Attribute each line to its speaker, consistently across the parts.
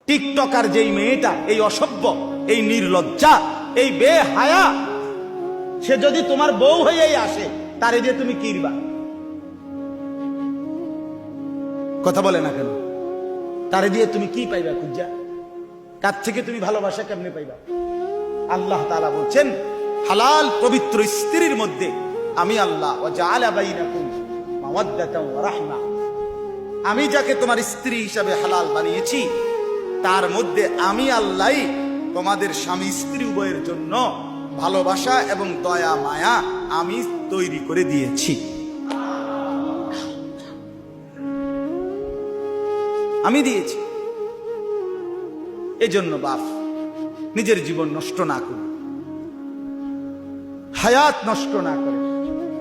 Speaker 1: TikToker যেই মেয়েটা, এই অসভ্য, এই নির্লজ্জা, এই বেহায়া, সে যদি তোমার বউ হয়েই আসে, তারে দিয়ে তুমি কিরবা? কথা বলে না কেন? তারে দিয়ে তুমি কি পাইবা খুঁজা? কার থেকে তুমি ভালোবাসা কেমনে পাইবা? আল্লাহ তাআলা বলছেন, হালাল পবিত্র স্ত্রীর মধ্যে আমি আল্লাহ ওয়া জাআলা বাইনাকুম মাওয়াদ্দাতাও ওয়া রাহমা, আমি যাকে তোমার স্ত্রী হিসাবে হালাল বানিয়েছি, তার মধ্যে আমি আল্লাহই তোমাদের স্বামী স্ত্রী উভয়ের জন্য ভালোবাসা এবং দয়া মায়া আমি তৈরি করে দিয়েছি। আমি দিয়েছি। এজন্য বাপ নিজের জীবন নষ্ট না করে, হায়াত নষ্ট না করে,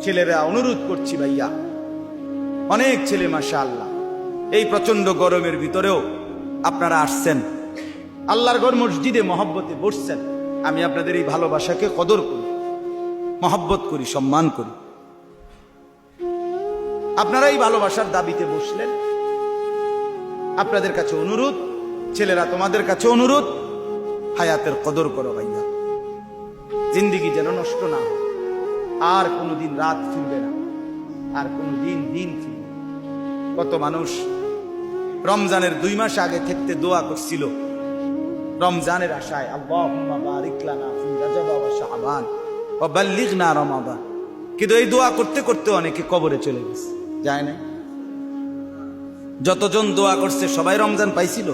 Speaker 1: ছেলেরা অনুরোধ করছি ভাইয়া, অনেক ছেলে মাশাআল্লাহ এই প্রচন্ড গরমের ভিতরেও আপনারা আসছেন, আল্লাহর ঘর মসজিদে মহব্বতে বসছেন। আমি আপনাদের এই ভালোবাসাকে কদর করি, মহব্বত করি, সম্মান করি। আপনারা এই ভালোবাসার দাবিতে বসলেন। আপনাদের কাছে অনুরোধ, ছেলেরা তোমাদের কাছে অনুরোধ, হায়াতের কদর করো ভাইয়া, জিন্দিগি যেন নষ্ট না হয়। আর কোনোদিন রাত ফিরবে না, আর কোনোদিন দিন ফিরবে। কত মানুষ রমজানের 2 মাস আগে থেকে দোয়া করছিল রমজানের আশায়, আল্লাহুম্মা বারিক লানা ফি রাজব ওয়া শাবান ওয়া বাল্লিগনা রমাদান, কিন্তু এই দোয়া করতে করতে অনেকে কবরে চলে গেছে, যায় না। যতজন দোয়া করছে সবাই রমজান পাইছিল?